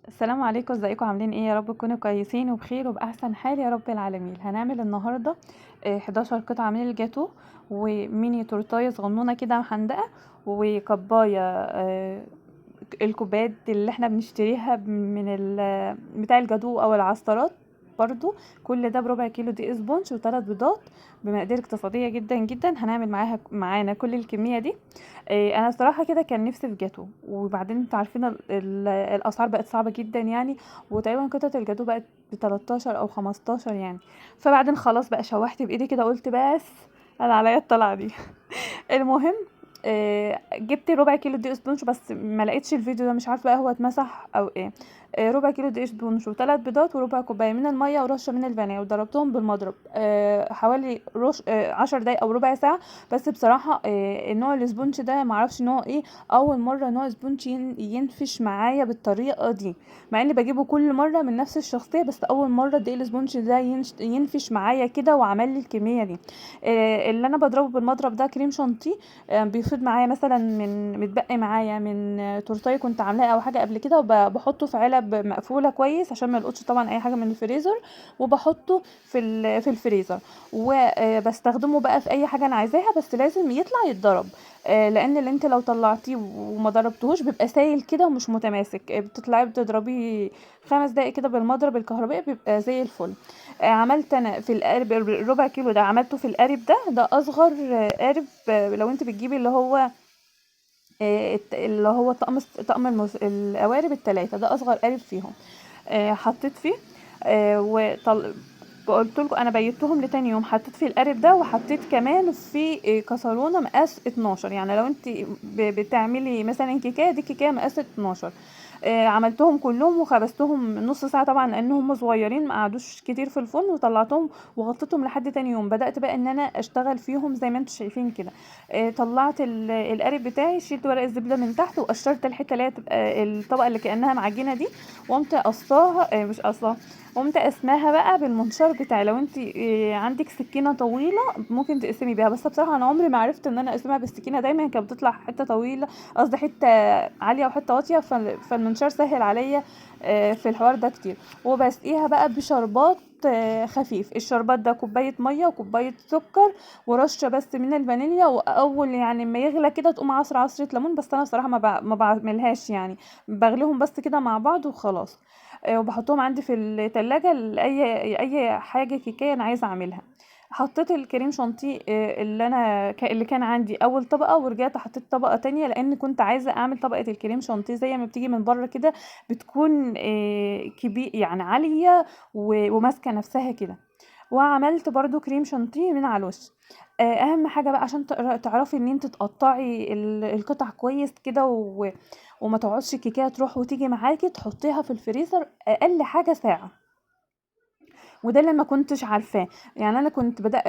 السلام عليكم، ازيكم عاملين ايه؟ يا رب تكونوا كويسين وبخير وبأحسن حال يا رب العالمين. هنعمل النهارده 11 قطعة من الجاتو، وميني تورتايه صغنونه كده محندقه، وكبايه الكوبايات اللي احنا بنشتريها بتاع الجاتو او العصارات برضو. كل ده بربع كيلو دقيق سبونج وثلاث بيضات بمقادير اقتصاديه جدا جدا. هنعمل معانا كل الكميه دي. انا الصراحه كده كان نفسي في جاتو، وبعدين انتوا عارفين الاسعار بقت صعبه جدا يعني، وتقريبا قطعه الجاتو بقت ب 13 او 15 يعني. فبعدين خلاص بقى شوحت بايدي كده، قلت بس انا عليا الطلعه دي. المهم، جبت ربع كيلو دقيق سبونج، بس ما لقيتش الفيديو ده، مش عارفه بقى هو اتمسح او ايه. ربع كيلو دقيق سبونج وثلاث بيضات وربع كوبايه من الميه ورشه من الفانيليا، وضربتهم بالمضرب حوالي 10 دقايق او ربع ساعه. بس بصراحه النوع السبونج ده معرفش نوع ايه، اول مره نوع سبونج ينفش معايا بالطريقه دي، مع اني بجيبه كل مره من نفس الشخصيه، بس اول مره الدقيق السبونج ده ينفش معايا كده وعمل لي الكميه دي. اللي انا بضربه بالمضرب ده كريم شانتيه. بيفيض معايا مثلا من متبقي معايا من تورتايه كنت عاملاها او حاجه قبل كده، وبحطه في علب مقفوله كويس عشان ما يلقطش طبعا اي حاجه من الفريزر، وبحطه في الفريزر، وبستخدمه بقى في اي حاجه انا عايزاها، بس لازم يطلع يتضرب. لان اللي انت لو طلعتيه وما ضربتهوش بيبقى سايل كده ومش متماسك. بتطلعي بتضربيه 5 دقايق كده بالمضرب الكهربائي بيبقى زي الفل. عملت انا في القالب الربع كيلو ده، عملته في القالب ده اصغر قالب. لو انت بتجيبي اللي هو طقم القوارب الثلاثه، ده اصغر قالب فيهم. حطيت فيه وطل قلت لكم انا بيتهم لتاني يوم، حطيت في القالب ده، وحطيت كمان في كسرونه مقاس 12. يعني لو انت بتعملي مثلا كيكه، دي كيكه مقاس 12. عملتهم كلهم وخبزتهم نص ساعه طبعا لان هم صغيرين ما قعدوش كتير في الفرن، وطلعتهم وغطيتهم لحد تاني يوم. بدات بقى ان انا اشتغل فيهم زي ما انتم شايفين كده. طلعت القالب بتاعي، شلت ورق الزبده من تحت، وقشرت الحته اللي هي تبقى الطبقه اللي كانها معجنه دي، وقمت قصاها مش قصاها، قمت قسماها بقى بالمنشار بتاعي. لو انت عندك سكينه طويله ممكن تقسمي بيها، بس بصراحه انا عمري ما عرفت ان انا اقسمها بالسكينه، دايما كانت بتطلع حته طويله، قصدي حته عاليه وحته واطيه، فالمنشار سهل عليا في الحوار ده كتير. وبسقيها بقى بشربات خفيف. الشربات ده كوبايه ميه وكوبايه سكر ورشه بس من الفانيليا، واول يعني ما يغلى كده تقوم عصره ليمون، بس انا بصراحه ما بعملهاش يعني، بغليهم بس كده مع بعض وخلاص. وبحطهم عندي في التلاجة لأي حاجة كيكية أنا عايزة أعملها. حطيت الكريم شانتيه اللي كان عندي أول طبقة، ورجعت حطيت طبقة تانية لأن كنت عايزة أعمل طبقة الكريم شانتيه زي ما بتيجي من بره كده، بتكون كبير يعني عالية وماسكة نفسها كده. وعملت برضو كريم شانتيه من على الوش. اهم حاجه بقى عشان تعرفي ان انت تقطعي القطع كويس كده، وما تقعدش الكيكه تروح وتيجي معاكي، تحطيها في الفريزر اقل حاجه ساعه. وده اللي ما كنتش عارفاه. يعني انا كنت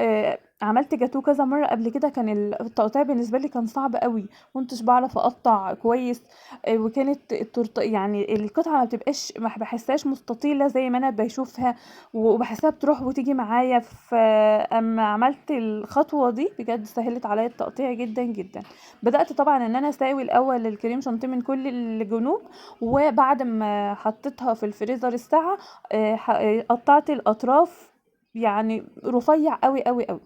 عملت جاتوه كذا مره قبل كده، كان التقطيع بالنسبه لي كان صعب قوي، كنتش بعرف اقطع كويس. وكانت التورته يعني القطعه ما بتبقاش، ما بحسهاش مستطيله زي ما انا بشوفها، وبحسها بتروح وتيجي معايا. فاما عملت الخطوه دي بجد سهلت عليا التقطيع جدا جدا. بدات طبعا ان انا اساوي الاول الكريم شانتيه من كل الجنوب، وبعد ما حطيتها في الفريزر الساعه قطعت الاطراف يعني رفيع قوي قوي قوي.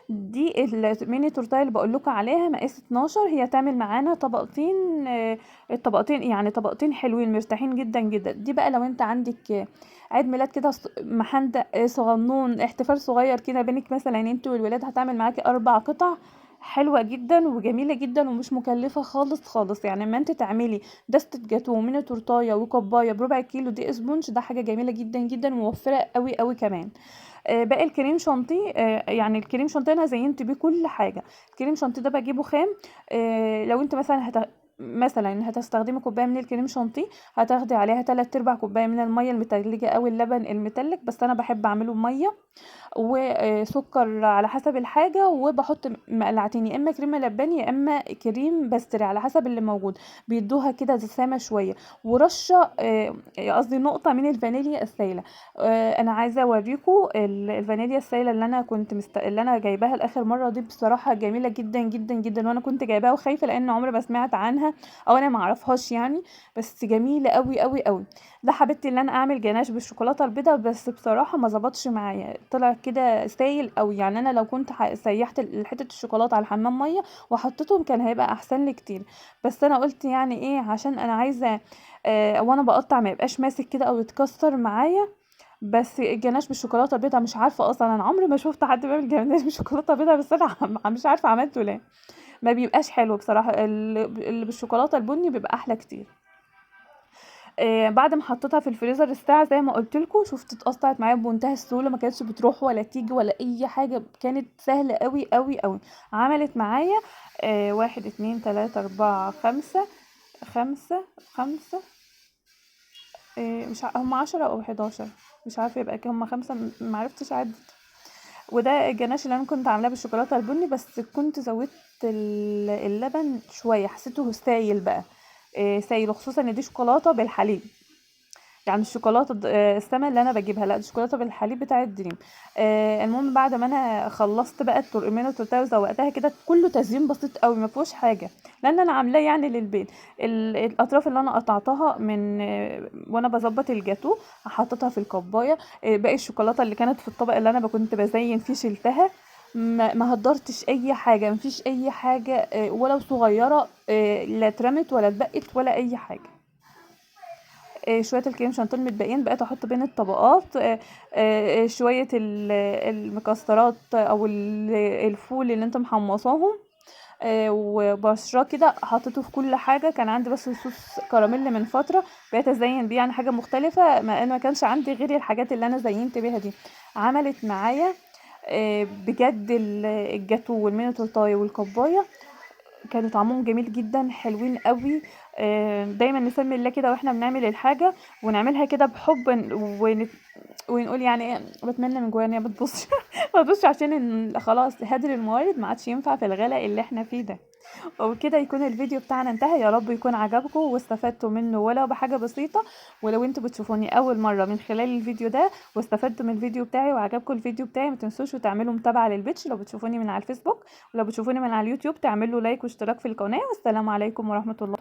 دي الميني تورتايه اللي بقول لكم عليها مقاس 12، هي تعمل معانا طبقتين. الطبقتين يعني طبقتين حلوين مرتاحين جدا جدا. دي بقى لو انت عندك عيد ميلاد كده محندق صغنون، احتفال صغير كده بينك مثلا انت والولاد، هتعمل معاكي 4 قطع حلوة جدا وجميلة جدا ومش مكلفة خالص خالص. يعني اما انت تعملي دستة جاتوه ميني تورتايه وكوبايه بربع كيلو دي اسبونج، ده حاجة جميلة جدا جدا وموفرة قوي قوي كمان. باقي الكريم شانتيه، يعني الكريم شانتيه انا زينت بيه كل حاجه. الكريم شانتيه ده بجيبه خام. لو انت مثلا هتستخدمي كوبايه من الكريم شانتيه، هتاخدي عليها 3/4 كوبايه من الميه المتلجه او اللبن المتلج، بس انا بحب اعمله بميه وسكر على حسب الحاجة، وبحط مقلعتين يا اما كريمة لباني يا اما كريم باستري على حسب اللي موجود، بيدوها كده دسامة شوية. ورشة قصدي نقطة من الفانيليا السايلة. انا عايزة اوريكم الفانيليا السايلة اللي انا اللي انا جايباها لاخر مرة دي، بصراحة جميلة جدا جدا جدا، وانا كنت جايباها وخايفة لان عمري ما سمعت عنها عنها او انا ما اعرفهاش يعني، بس جميله قوي قوي قوي. ده حبيت ان انا اعمل جناش بالشوكولاته البيضاء، بس بصراحه ما ظبطش معايا، طلع كده سايل قوي. يعني انا لو كنت سيحت حته الشوكولاته على الحمام ميه وحطيتهم كان هيبقى احسن لي كتير. بس انا قلت يعني ايه، عشان انا عايزه وانا بقطع ما يبقاش ماسك كده او يتكسر معايا. بس الجناش بالشوكولاته البيضاء مش عارفه اصلا، انا عمري ما شفت حد بيعمل جناش بالشوكولاته البيضاء، بس انا مش عارفه عملته ليه. ما بيبقاش حلو بصراحه، اللي بالشوكولاته البني بيبقى احلى كتير. بعد ما حطيتها في الفريزر الساعه زي ما قلت لكم، شفت اتقطعت معايا بمنتهى السهوله، ما كانتش بتروح ولا تيجي ولا اي حاجه، كانت سهله قوي قوي قوي. عملت معايا 1 2 3 4 5 خمسة خمسة، مش هم 10 او 11، مش عارفه، يبقى هم 5، معرفتش اعد. وده الجناش اللي انا كنت عاملاه بالشوكولاته البني، بس كنت زودت اللبن شويه، حسيته سايل بقى، سايل، خصوصا ان دي شوكولاته بالحليب، يعني الشوكولاته السما اللي انا بجيبها، لا دي شوكولاته بالحليب بتاعه دريم. المهم بعد ما انا خلصت بقى التورمين والتورتيه وزوقتها كده، كله تزيين بسيط قوي ما فيهوش حاجه، لان انا عاملاه يعني للبيت. الاطراف اللي انا قطعتها من وانا بظبط الجاتو حطيتها في الكوبايه. باقي الشوكولاته اللي كانت في الطبق اللي انا كنت بزين فيه شلتها. ما هدرتش اي حاجه، مفيش اي حاجه ولو صغيره لا اترمت ولا اتبقت ولا اي حاجه. شويه الكريم شانتيه متبقيين بقيت احط بين الطبقات شويه المكسرات او الفول اللي انت محمصاهم، وبشراه كده حطيته في كل حاجه. كان عندي بس صوص كراميل من فتره، بقيت ازين بيه يعني حاجه مختلفه، ما كانش عندي غير الحاجات اللي انا زينت بيها دي. عملت معايا بجد الجاتو والميني تورتايه والكوبايه كانوا طعمهم جميل جدا، حلوين قوي. دايما نسمي الله كده واحنا بنعمل الحاجه، ونعملها كده بحب، ونقول يعني ايه، بتمنى من جوايا ان هي بتبص ما تبصش، عشان خلاص هدر الموارد ما عادش ينفع في الغلاء اللي احنا فيه ده. وبكده يكون الفيديو بتاعنا انتهى، يا رب يكون عجبكم واستفدتوا منه ولو بحاجه بسيطه. ولو انتوا بتشوفوني اول مره من خلال الفيديو ده واستفدتوا من الفيديو بتاعي وعجبكم الفيديو بتاعي، ما تنسوش تعملوا متابعه للبيتش لو بتشوفوني من على الفيسبوك، ولو بتشوفوني من على اليوتيوب تعملوا لايك واشتراك في القناه. والسلام عليكم ورحمه الله.